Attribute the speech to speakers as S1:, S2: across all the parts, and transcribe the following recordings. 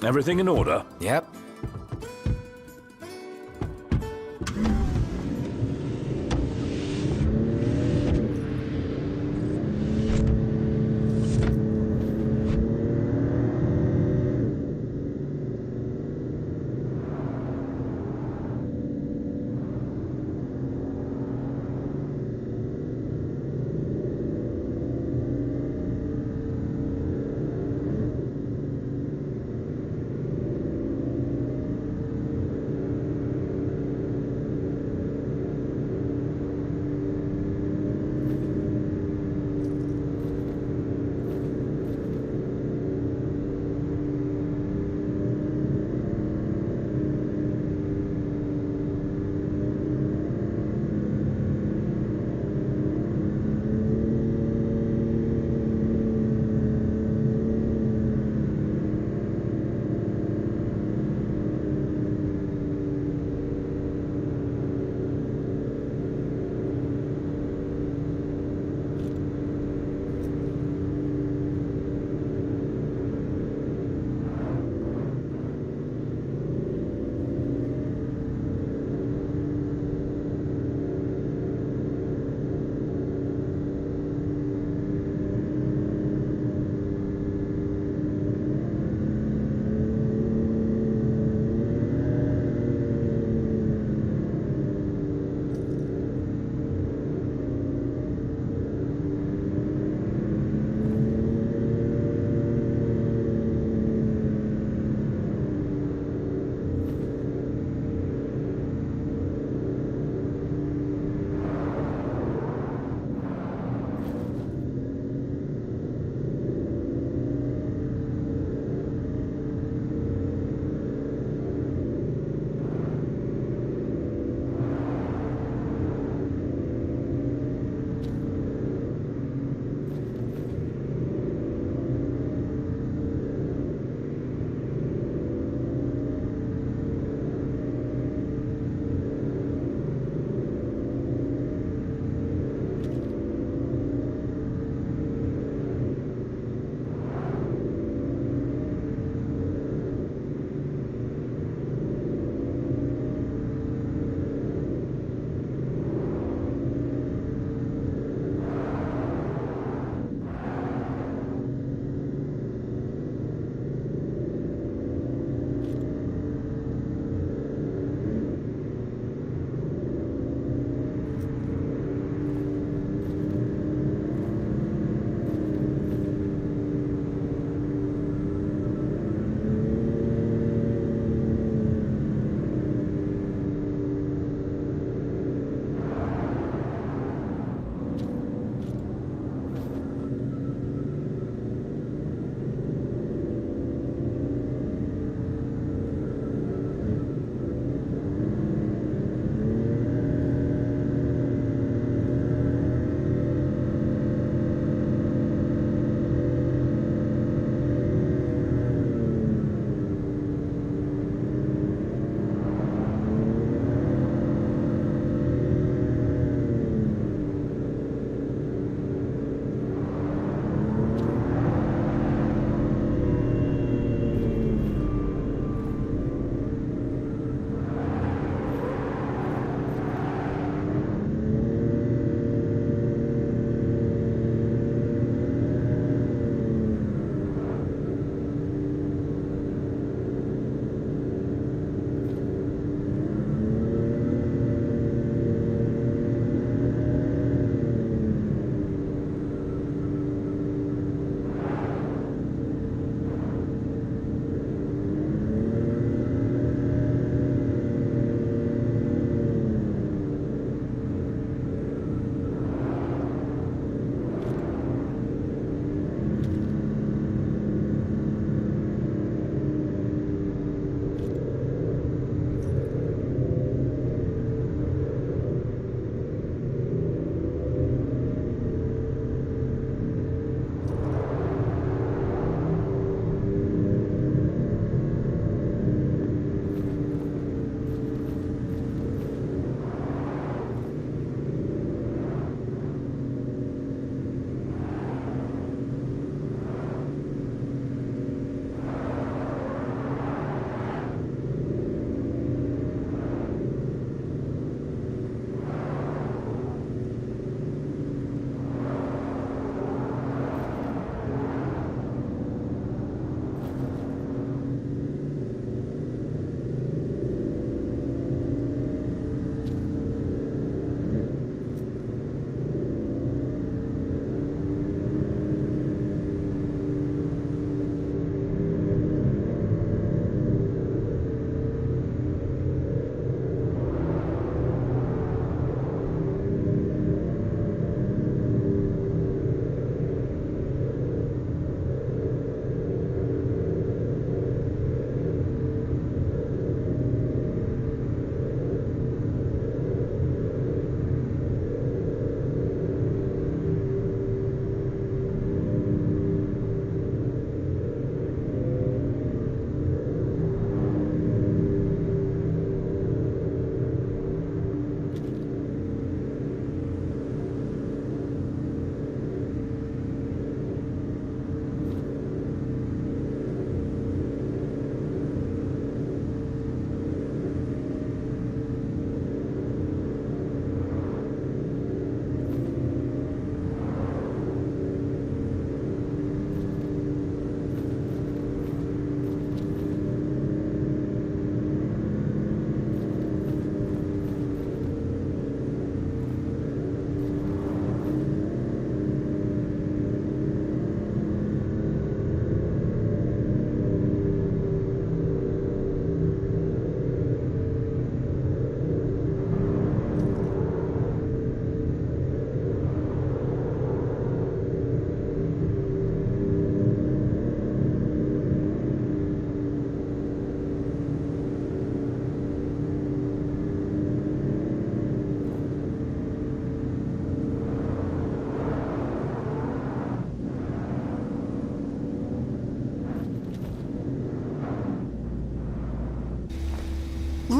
S1: Everything in order?
S2: Yep.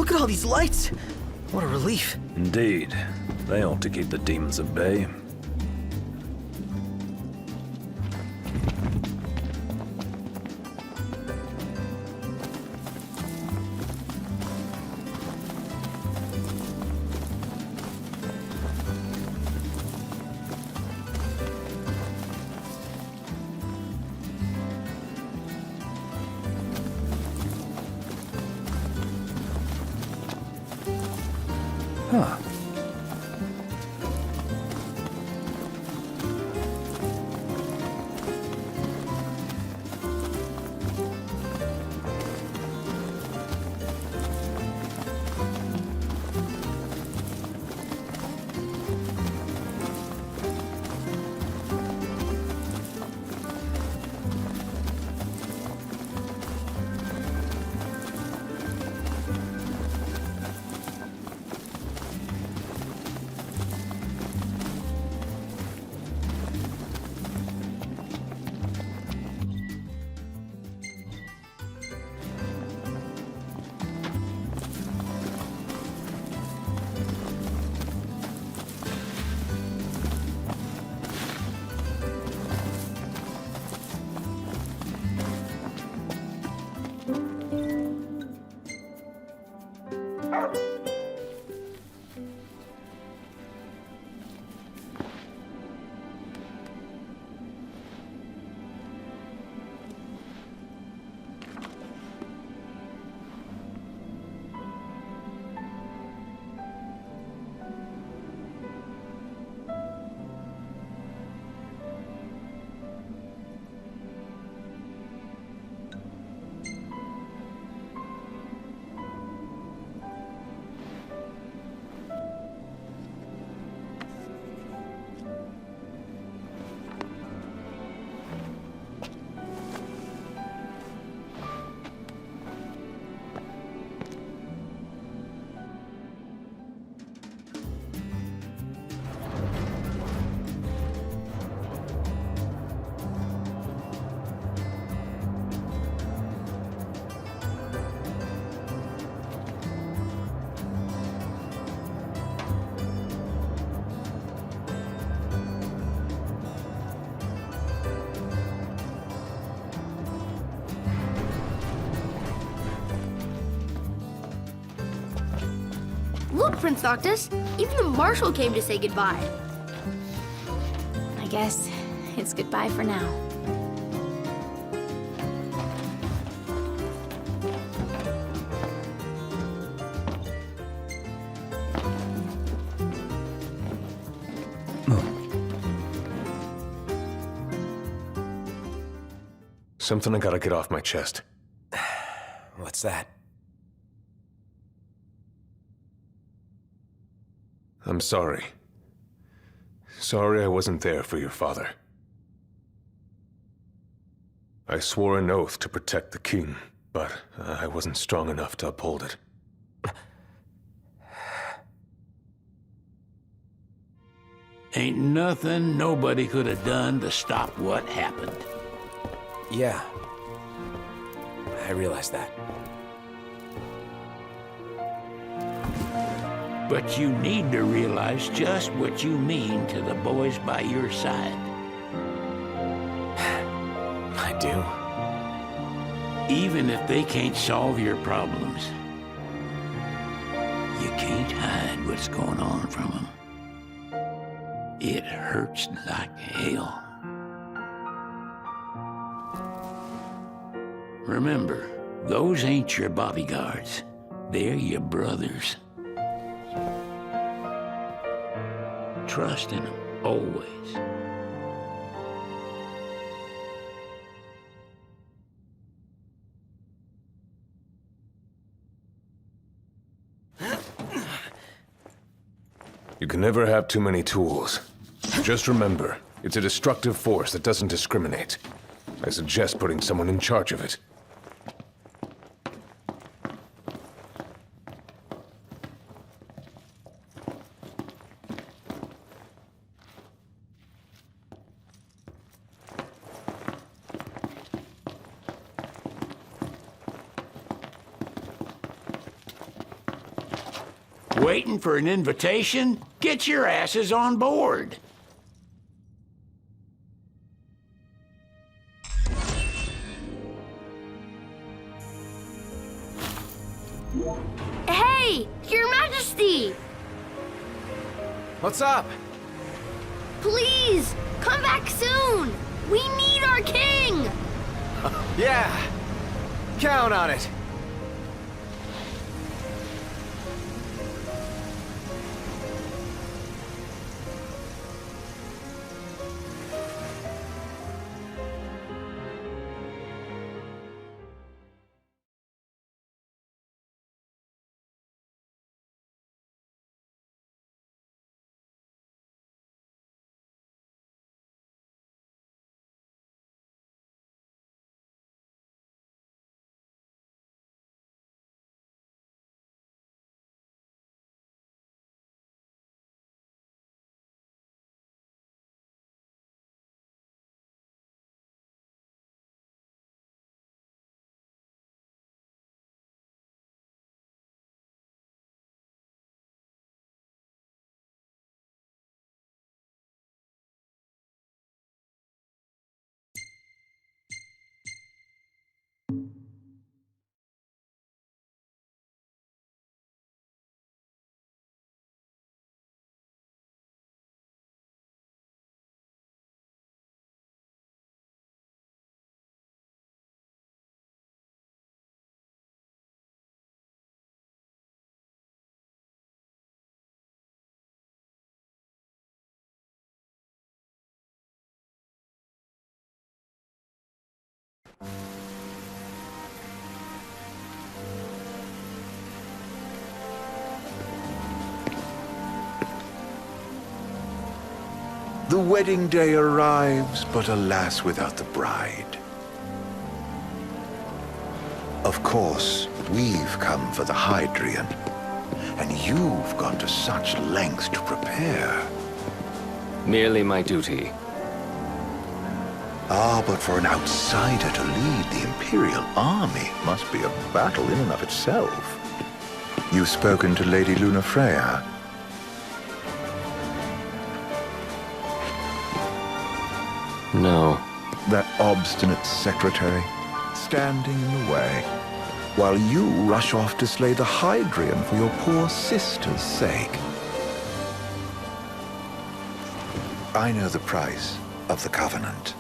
S2: Look at all these lights! What a relief.
S1: Indeed. They ought to keep the demons at bay. Huh.
S3: Look, Prince Noctis, even the Marshal came to say goodbye.
S4: I guess it's goodbye for now.
S5: Something I gotta get off my chest.
S2: What's that?
S5: I'm sorry. Sorry I wasn't there for your father. I swore an oath to protect the king, but I wasn't strong enough to uphold it.
S6: Ain't nothing nobody could have done to stop what happened.
S2: Yeah. I realize that.
S6: But you need to realize just what you mean to the boys by your side.
S2: I do.
S6: Even if they can't solve your problems, you can't hide what's going on from them. It hurts like hell. Remember, those ain't your bodyguards. They're your brothers. Trust in them, always.
S5: You can never have too many tools. Just remember, it's a destructive force that doesn't discriminate. I suggest putting someone in charge of it.
S6: Waiting for an invitation? Get your asses on board.
S3: Hey, Your Majesty!
S2: What's up?
S3: Please, come back soon! We need our king!
S2: Yeah. Count on it.
S7: The wedding day arrives, but alas, without the bride. Of course, we've come for the Hydrian, and you've gone to such lengths to prepare.
S2: Merely my duty.
S7: Ah, but for an outsider to lead the Imperial army must be a battle in and of itself. You've spoken to Lady Lunafreya.
S2: No.
S7: That obstinate secretary, standing in the way, while you rush off to slay the Hydrian for your poor sister's sake. I know the price of the Covenant.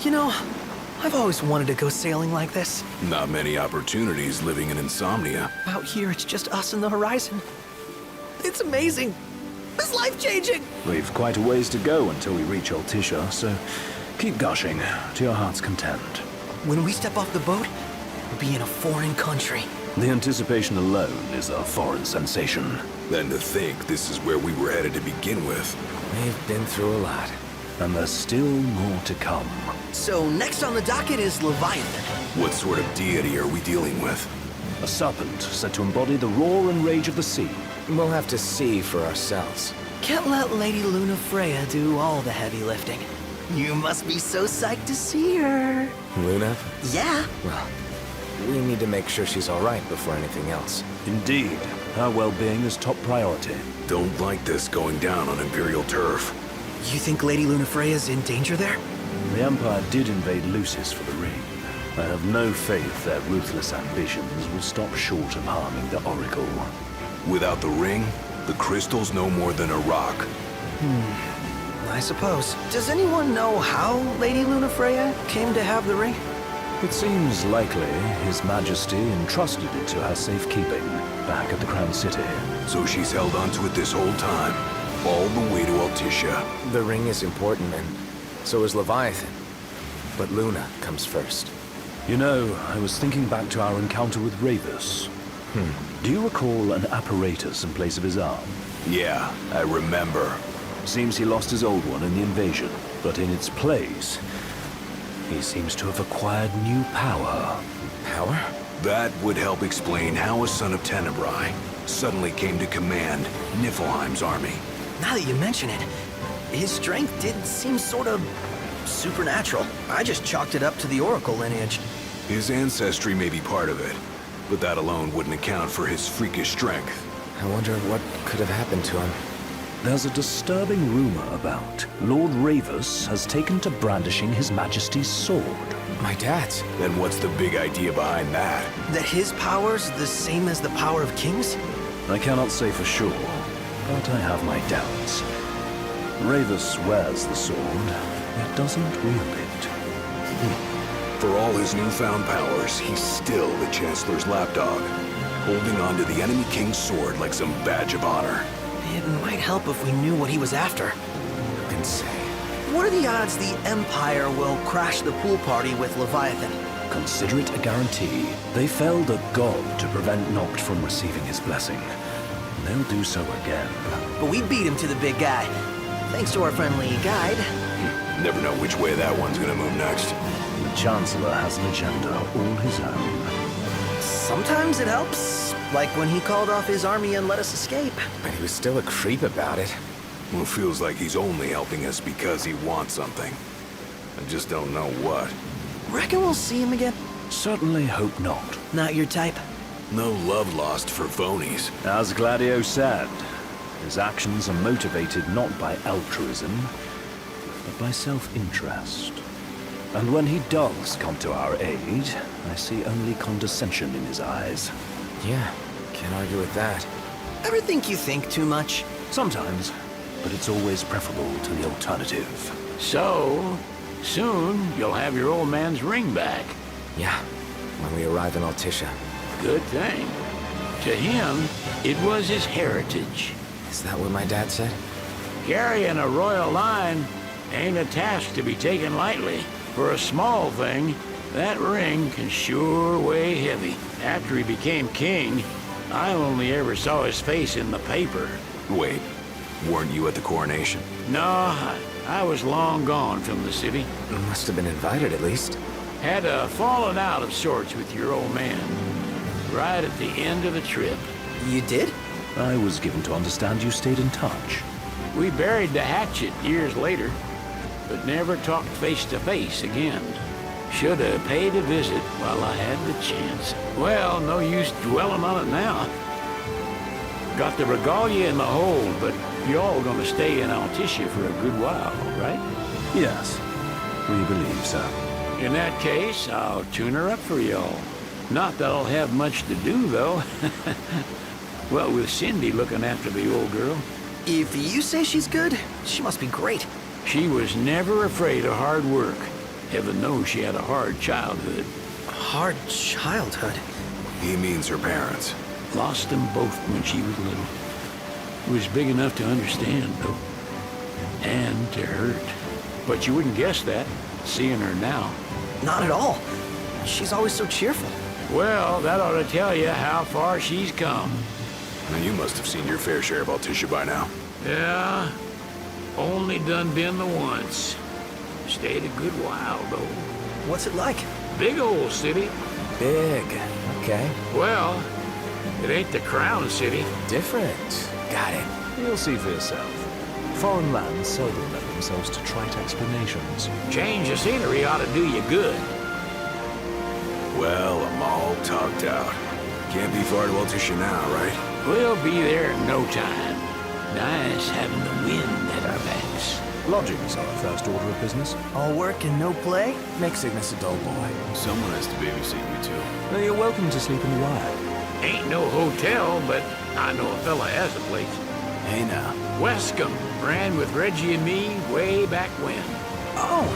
S8: You know, I've always wanted to go sailing like this.
S9: Not many opportunities living in Insomnia.
S8: Out here, it's just us and the horizon. It's amazing. It's life-changing.
S1: We've quite a ways to go until we reach Altisha, so keep gushing to your heart's content.
S8: When we step off the boat, we'll be in a foreign country.
S1: The anticipation alone is a foreign sensation.
S9: Then to think this is where we were headed to begin with.
S2: We've been through a lot.
S1: And there's still more to come.
S8: So next on the docket is Leviathan.
S9: What sort of deity are we dealing with?
S1: A serpent said to embody the roar and rage of the sea.
S2: We'll have to see for ourselves.
S8: Can't let Lady Lunafreya do all the heavy lifting. You must be so psyched to see her.
S2: Luna?
S8: Yeah.
S2: Well, we need to make sure she's all right before anything else.
S1: Indeed, her well-being is top priority.
S9: Don't like this going down on Imperial turf.
S8: You think Lady Lunafreya's in danger there?
S1: The Empire did invade Lucis for the ring. I have no faith their ruthless ambitions will stop short of harming the Oracle.
S9: Without the ring, the crystal's no more than a rock.
S8: I suppose. Does anyone know how Lady Lunafreya came to have the ring?
S1: It seems likely His Majesty entrusted it to her safekeeping back at the Crown City.
S9: So she's held onto it this whole time, all the way to Altisha.
S2: The ring is important, and so is Leviathan. But Luna comes first.
S1: You know, I was thinking back to our encounter with Ravus. Do you recall an apparatus in place of his arm?
S9: Yeah, I remember.
S1: Seems he lost his old one in the invasion, but in its place, he seems to have acquired new power.
S2: Power?
S9: That would help explain how a son of Tenebrae suddenly came to command Niflheim's army.
S8: Now that you mention it, his strength did seem sort of supernatural. I just chalked it up to the Oracle lineage.
S9: His ancestry may be part of it, but that alone wouldn't account for his freakish strength.
S2: I wonder what could have happened to him.
S1: There's a disturbing rumor about Lord Ravus has taken to brandishing His Majesty's sword.
S2: My dad's.
S9: Then what's the big idea behind that?
S8: That his power's the same as the power of kings?
S1: I cannot say for sure, but I have my doubts. Ravus wears the sword, yet doesn't wield it.
S9: For all his newfound powers, he's still the Chancellor's lapdog, holding onto the enemy king's sword like some badge of honor.
S8: It might help if we knew what he was after.
S2: Who can say?
S8: What are the odds the Empire will crash the pool party with Leviathan?
S1: Consider it a guarantee. They felled a god to prevent Noct from receiving his blessing. They'll do so again.
S8: But we beat him to the big guy. Thanks to our friendly guide.
S9: Never know which way that one's gonna move next.
S1: The Chancellor has an agenda all his own.
S8: Sometimes it helps. Like when he called off his army and let us escape.
S2: But he was still a creep about it.
S9: Well, feels like he's only helping us because he wants something. I just don't know what.
S8: Reckon we'll see him again?
S1: Certainly hope not.
S8: Not your type?
S9: No love lost for phonies.
S1: As Gladio said, his actions are motivated not by altruism, but by self-interest. And when he does come to our aid, I see only condescension in his eyes.
S2: Yeah, can't argue with that.
S8: Ever think you think too much?
S1: Sometimes, but it's always preferable to the alternative.
S6: So, soon you'll have your old man's ring back.
S2: Yeah, when we arrive in Altissia.
S6: Good thing. To him, it was his heritage.
S2: Is that what my dad said?
S6: Carrying a royal line ain't a task to be taken lightly. For a small thing, that ring can sure weigh heavy. After he became king, I only ever saw his face in the paper.
S9: Wait, weren't you at the coronation?
S6: No, I was long gone from the city.
S2: Must have been invited at least.
S6: Had a falling out of sorts with your old man. Right at the end of the trip.
S8: You did?
S1: I was given to understand you stayed in touch.
S6: We buried the hatchet years later, but never talked face to face again. Should have paid a visit while I had the chance. Well, no use dwelling on it now. Got the regalia in the hold, but y'all gonna stay in Altissia for a good while, right?
S1: Yes, we believe so.
S6: In that case, I'll tune her up for y'all. Not that I'll have much to do, though. Well, with Cindy looking after the old girl.
S8: If you say she's good, she must be great.
S6: She was never afraid of hard work. Heaven knows she had a hard childhood.
S8: Hard childhood?
S9: He means her parents.
S6: Lost them both when she was little. Was big enough to understand, though. And to hurt. But you wouldn't guess that, seeing her now.
S8: Not at all. She's always so cheerful.
S6: Well, that ought to tell you how far she's come.
S9: And you must have seen your fair share of Altissia by now.
S6: Yeah, only done been the once. Stayed a good while, though.
S8: What's it like?
S6: Big old city.
S2: Big. Okay.
S6: Well, it ain't the crown city.
S2: Different. Got it.
S1: You'll see for yourself. Foreign lands seldom lend themselves to trite explanations.
S6: Change of scenery ought to do you good.
S9: Well, I'm all talked out. Can't be far to Altissia now, right?
S6: We'll be there in no time. Nice having the wind at our backs.
S1: Lodgings are our first order of business.
S8: All work and no play?
S2: Make Cygnus a dull boy.
S9: Someone has to babysit you too.
S1: You're welcome to sleep in the riot.
S6: Ain't no hotel, but I know a fella has a place.
S1: Hey now.
S6: Wescombe ran with Reggie and me way back when.
S8: Oh,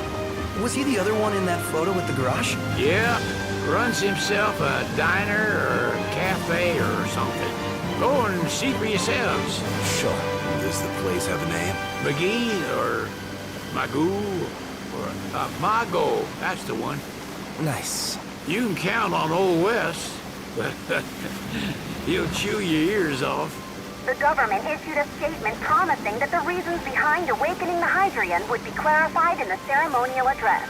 S8: was he the other one in that photo with the garage?
S6: Yeah, runs himself a diner or a cafe or something. Go and see for yourselves.
S2: Sure.
S9: Does the place have a name?
S6: McGee or Magoo or Mago, that's the one.
S2: Nice.
S6: You can count on Old Wes. He'll chew your ears off.
S10: The government issued a statement promising that the reasons behind awakening the Hydrian would be clarified in the ceremonial address.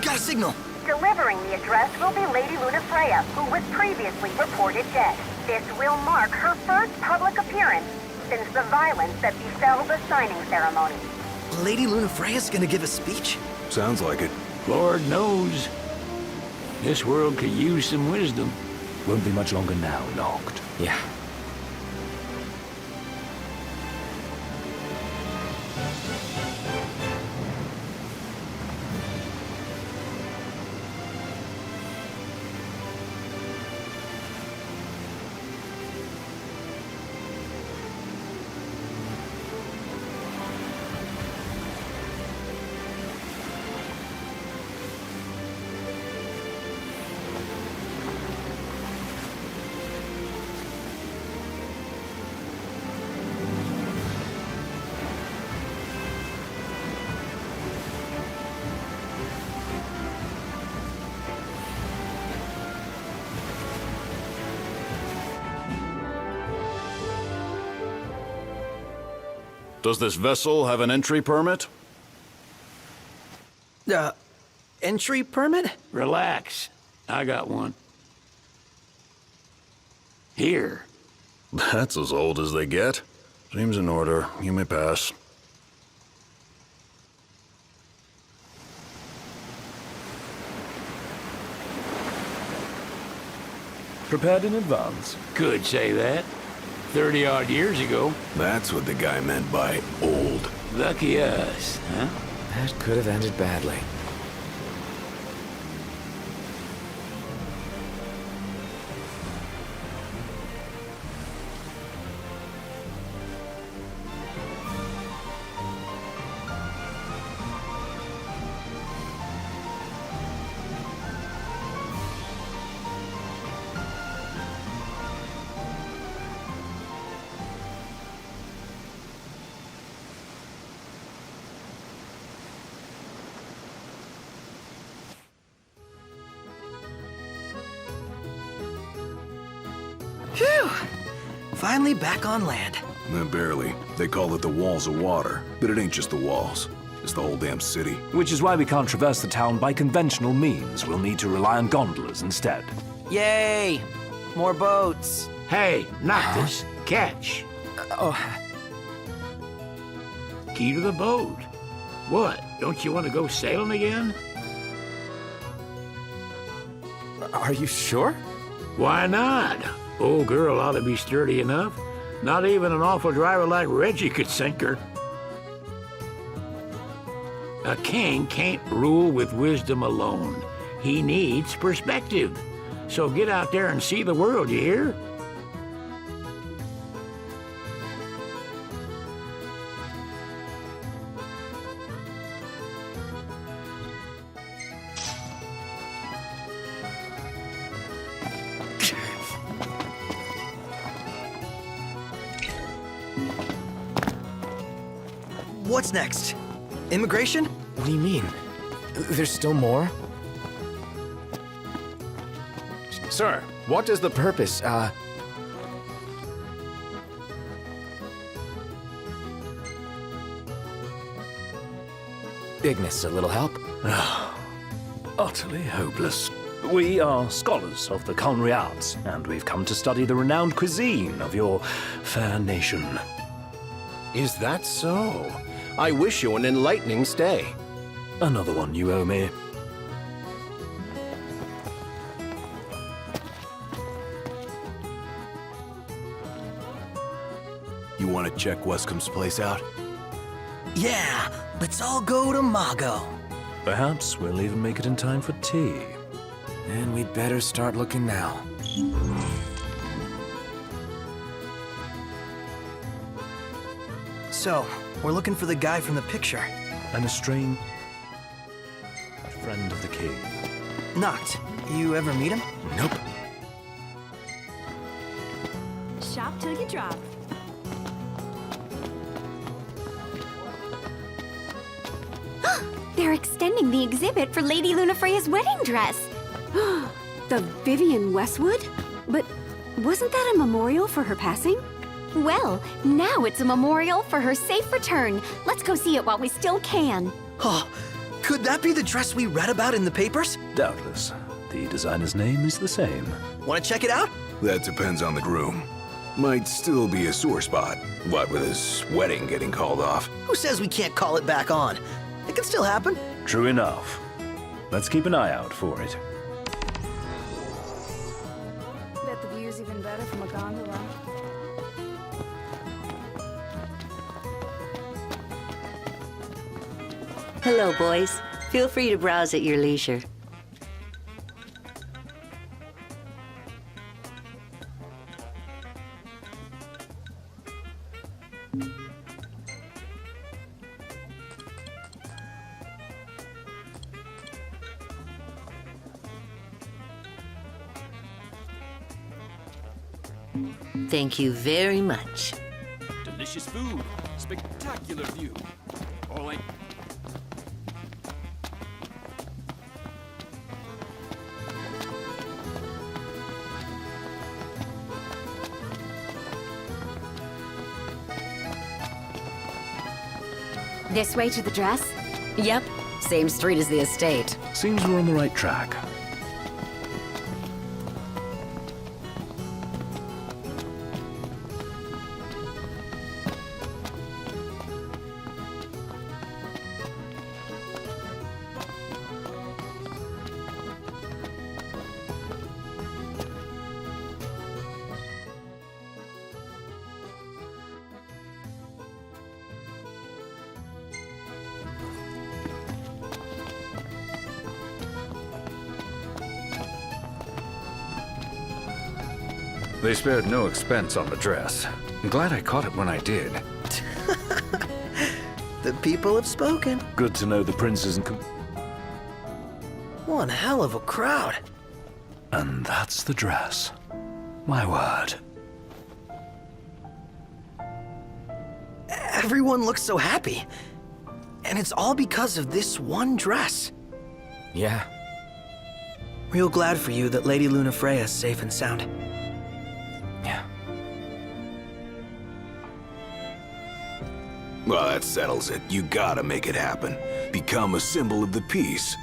S8: Got a signal.
S10: Delivering the address will be Lady Luna Freya, who was previously reported dead. This will mark her first public appearance since the violence that befell the signing ceremony.
S8: Lady Luna Freya's gonna give a speech?
S9: Sounds like it.
S6: Lord knows. This world could use some wisdom.
S1: Won't be much longer now, Noct.
S2: Yeah.
S11: Does this vessel have an entry permit?
S8: Entry permit?
S6: Relax. I got one. Here.
S11: That's as old as they get. Seems in order. You may pass.
S1: Prepared in advance?
S6: Could say that. 30-odd years ago.
S9: That's what the guy meant by old.
S6: Lucky us, huh?
S2: That could have ended badly.
S8: Phew! Finally back on land.
S9: Barely. They call it the walls of water. But it ain't just the walls. It's the whole damn city.
S1: Which is why we can't traverse the town by conventional means. We'll need to rely on gondolas instead.
S8: Yay! More boats.
S6: Hey, Noctis, catch. Key to the boat. What? Don't you want to go sailing again?
S2: Are you sure?
S6: Why not? Old girl ought to be sturdy enough. Not even an awful driver like Reggie could sink her. A king can't rule with wisdom alone. He needs perspective. So get out there and see the world, you hear?
S8: What's next? Immigration?
S2: What do you mean? There's still more? Sir, what is the purpose, Ignis, a little help?
S1: Utterly hopeless. We are scholars of the culinary arts, and we've come to study the renowned cuisine of your fair nation.
S12: Is that so? I wish you an enlightening stay.
S1: Another one you owe me.
S9: You want to check Westcomb's place out?
S8: Yeah, let's all go to Mago.
S1: Perhaps we'll even make it in time for tea.
S2: And we'd better start looking now.
S8: So, we're looking for the guy from the picture.
S1: An estranged friend of the king.
S8: Noct, you ever meet him?
S2: Nope.
S3: Shop till you drop.
S4: They're extending the exhibit for Lady Lunafreya's wedding dress.
S13: The Vivian Westwood? But wasn't that a memorial for her passing?
S4: Well, now it's a memorial for her safe return. Let's go see it while we still can.
S8: Oh, could that be the dress we read about in the papers?
S1: Doubtless. The designer's name is the same.
S8: Want to check it out?
S9: That depends on the groom. Might still be a sore spot. What with his wedding getting called off?
S8: Who says we can't call it back on? It can still happen.
S1: True enough. Let's keep an eye out for it.
S14: Bet the view's even better from a gondola.
S15: Hello, boys. Feel free to browse at your leisure. Thank you very much.
S16: Delicious food, spectacular view. All I...
S4: This way to the dress?
S17: Yep. Same street as the estate.
S1: Seems we're on the right track.
S18: They spared no expense on the dress. I'm glad I caught it when I did.
S8: The people have spoken.
S1: Good to know the prince isn't
S8: One hell of a crowd.
S1: And that's the dress. My word.
S8: Everyone looks so happy. And it's all because of this one dress.
S2: Yeah.
S8: Real glad for you that Lady Luna Freya's safe and sound.
S2: Yeah.
S9: Well, that settles it. You gotta make it happen. Become a symbol of the peace.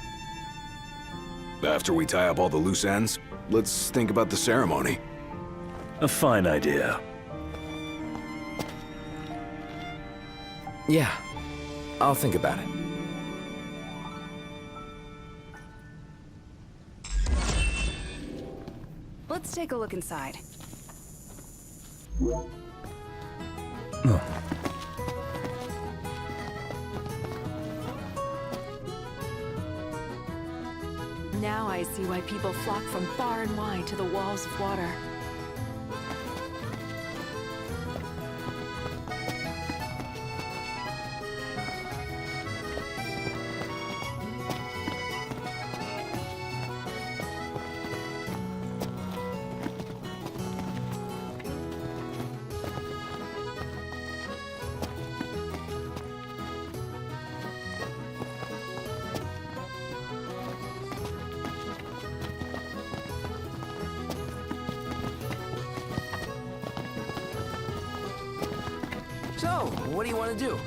S9: After we tie up all the loose ends, let's think about the ceremony.
S1: A fine idea.
S2: Yeah. I'll think about it.
S14: Let's take a look inside. Now I see why people flock from far and wide to the walls of water.
S8: So, what do you want to do?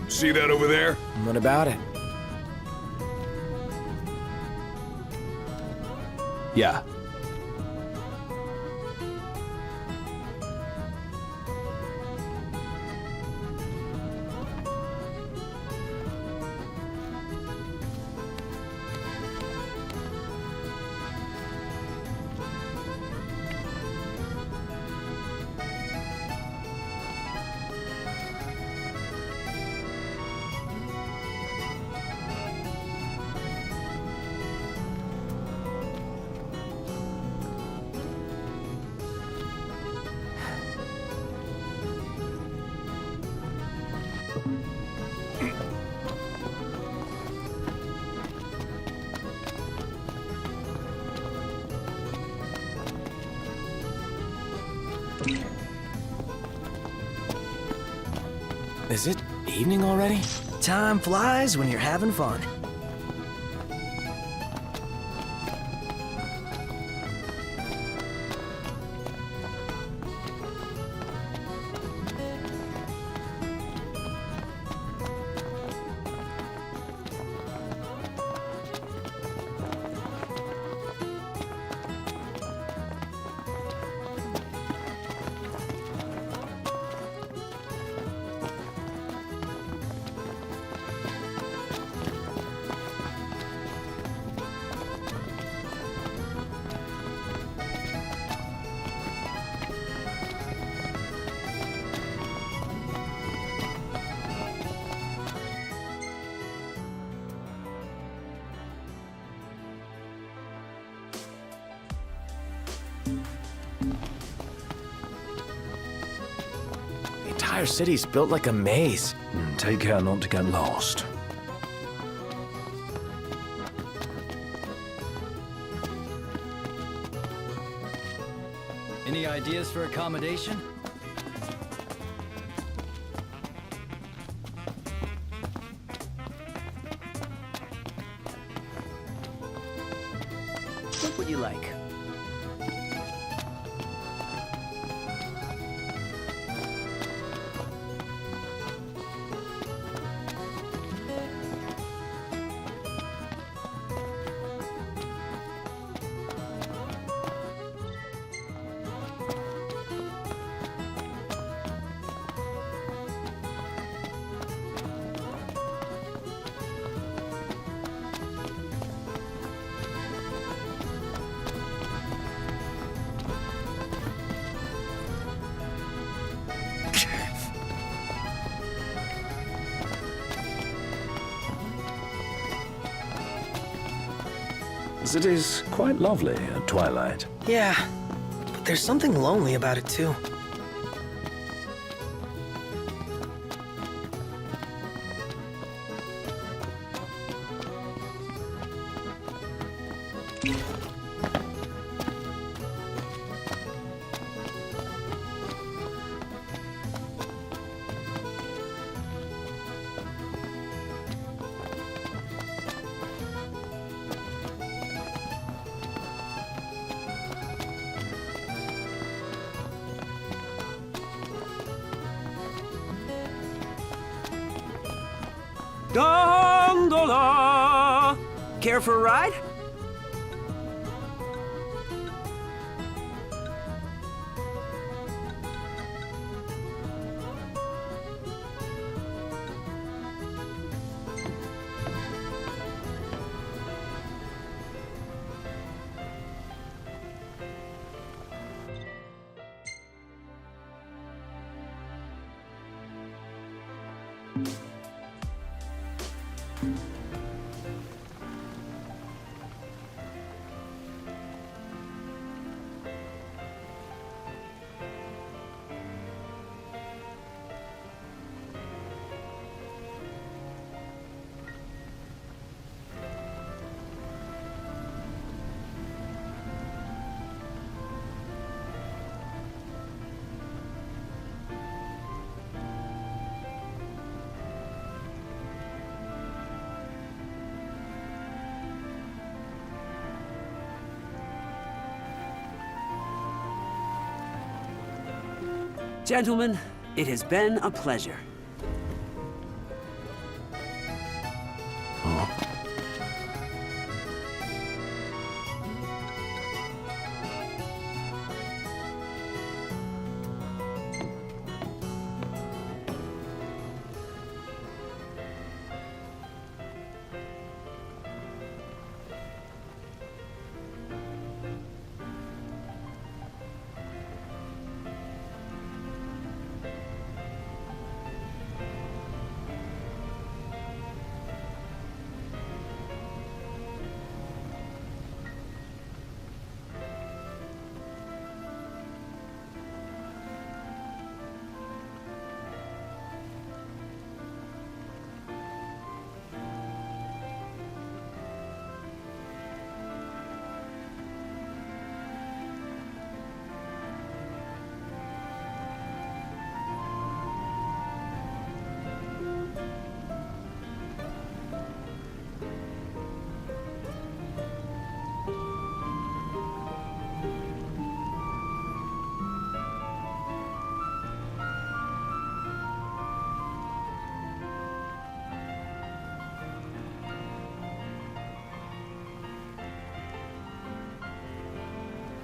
S9: See that over there?
S2: What about it?
S9: Yeah.
S2: Is it evening already?
S8: Time flies when you're having fun.
S2: entire city's built like a maze.
S1: Take care not to get lost.
S19: Any ideas for accommodation?
S8: What would you like?
S1: The city's quite lovely at twilight.
S8: Yeah, but there's something lonely about it too.
S20: Gondola! Care for a ride? Gentlemen, it has been a pleasure.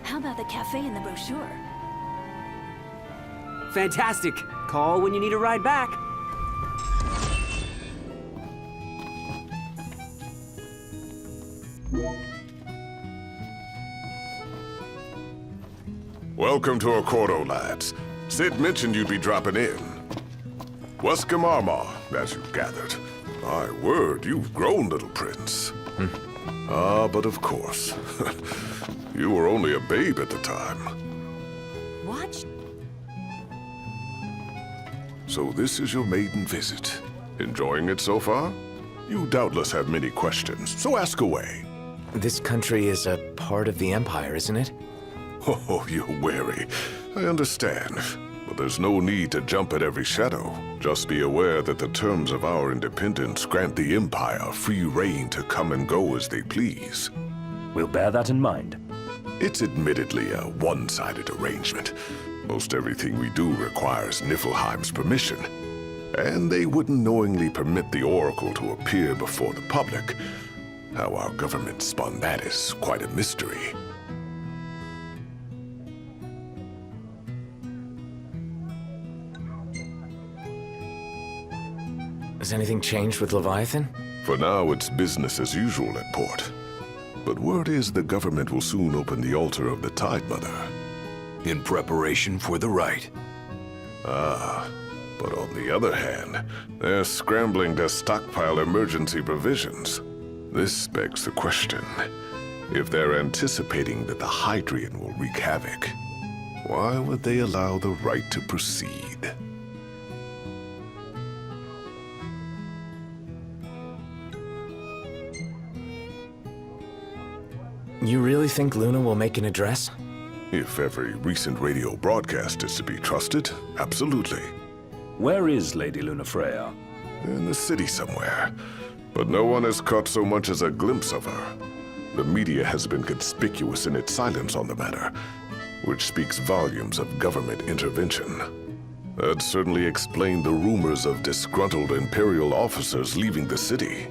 S14: How about the cafe in the brochure?
S20: Fantastic. Call when you need a ride back.
S21: Welcome to Accordo, lads. Sid mentioned you'd be dropping in. Wescom Armor, as you've gathered. My word, you've grown, little prince. Ah, but of course. You were only a babe at the time.
S14: Watch.
S21: So this is your maiden visit. Enjoying it so far? You doubtless have many questions, so ask away.
S2: This country is a part of the Empire, isn't it?
S21: Oh, you're wary. I understand. But there's no need to jump at every shadow. Just be aware that the terms of our independence grant the Empire free reign to come and go as they please.
S1: We'll bear that in mind.
S21: It's admittedly a one-sided arrangement. Most everything we do requires Niflheim's permission. And they wouldn't knowingly permit the Oracle to appear before the public. How our government spun that is quite a mystery.
S2: Has anything changed with Leviathan?
S21: For now, it's business as usual at port. But word is the government will soon open the altar of the Tide Mother.
S9: In preparation for the rite.
S21: Ah, but on the other hand, they're scrambling to stockpile emergency provisions. This begs the question, if they're anticipating that the Hydrian will wreak havoc, why would they allow the rite to proceed?
S2: You really think Luna will make an address?
S21: If every recent radio broadcast is to be trusted, absolutely.
S1: Where is Lady Lunafreya?
S21: In the city somewhere. But no one has caught so much as a glimpse of her. The media has been conspicuous in its silence on the matter, which speaks volumes of government intervention. That certainly explained the rumors of disgruntled Imperial officers leaving the city.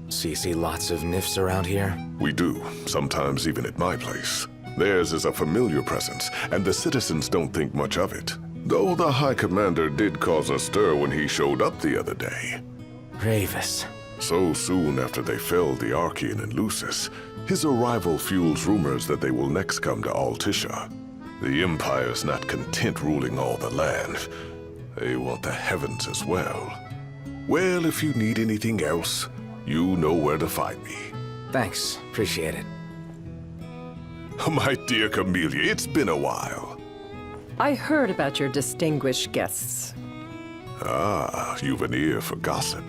S2: So you see lots of Nifs around here?
S21: We do, sometimes even at my place. Theirs is a familiar presence, and the citizens don't think much of it. Though the High Commander did cause a stir when he showed up the other day.
S2: Gravis.
S21: So soon after they felled the Archean and Lucis, his arrival fuels rumors that they will next come to Altisha. The Empire's not content ruling all the land. They want the heavens as well. Well, if you need anything else, you know where to find me.
S2: Thanks. Appreciate it.
S21: My dear Camellia, it's been a while.
S14: I heard about your distinguished guests.
S21: Ah, you've an ear for gossip.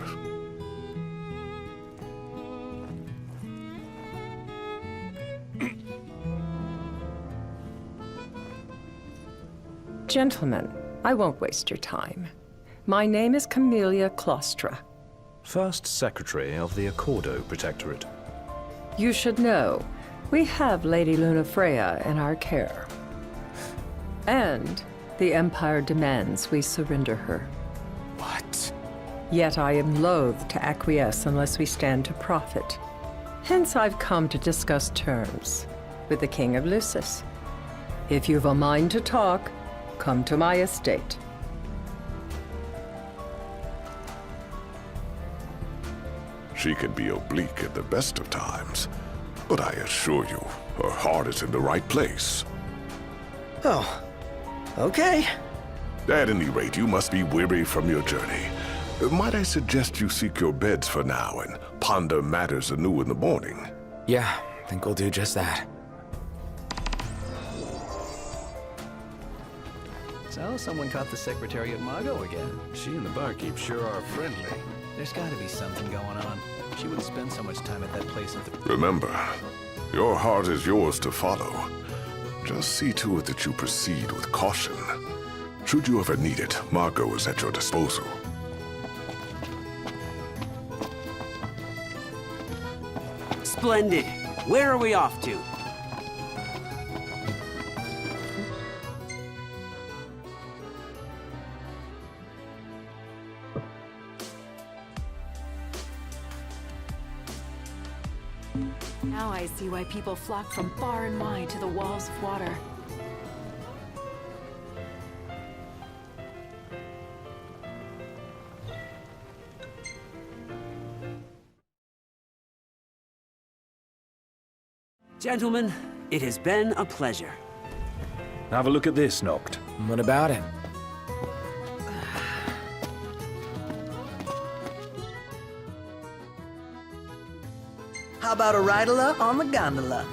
S14: Gentlemen, I won't waste your time. My name is Camellia Claustra.
S1: First Secretary of the Accordo Protectorate.
S14: You should know, we have Lady Lunafreya in our care. And the Empire demands we surrender her.
S2: What?
S14: Yet I am loath to acquiesce unless we stand to profit. Hence I've come to discuss terms with the King of Lucis. If you've a mind to talk, come to my estate.
S21: She can be oblique at the best of times, but I assure you, her heart is in the right place.
S8: Oh, okay.
S21: At any rate, you must be weary from your journey. Might I suggest you seek your beds for now and ponder matters anew in the morning?
S2: Yeah, I think we'll do just that.
S19: So, someone caught the Secretary of Mago again.
S18: She and the barkeep sure are friendly.
S19: There's gotta be something going on. She wouldn't spend so much time at that place if the...
S21: Remember, your heart is yours to follow. Just see to it that you proceed with caution. Should you ever need it, Margot is at your disposal.
S5: Splendid. Where are we off to?
S14: Now I see why people flock from far and wide to the walls of water.
S5: Gentlemen, it has been a pleasure.
S1: Have a look at this, Noct.
S2: What about it?
S8: How about a ride-a-la on the gondola?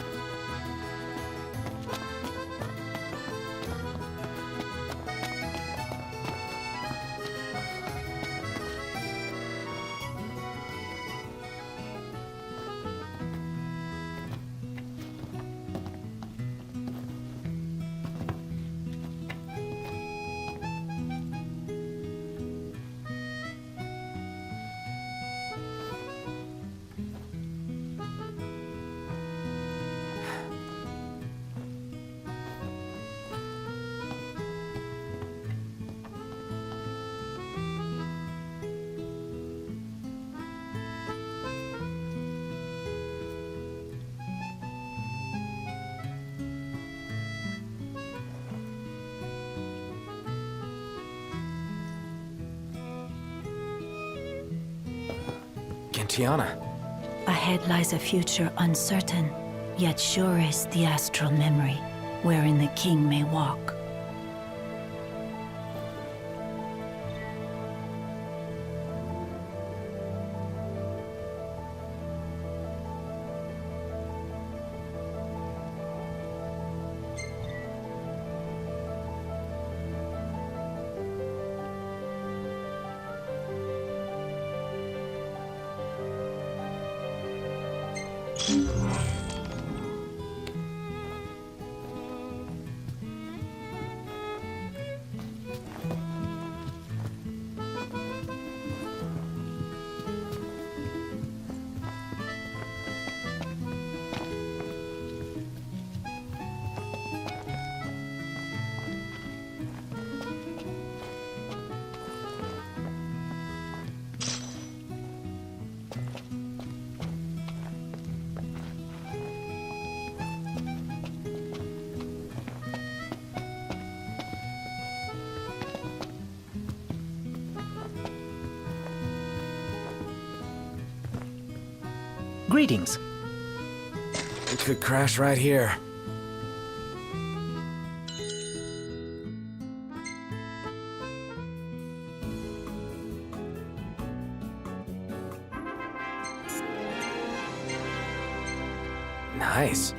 S2: And Tiana?
S7: Ahead lies a future uncertain, yet sure is the astral memory, wherein the king may walk.
S8: Greetings.
S2: We could crash right here. Nice.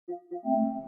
S3: you.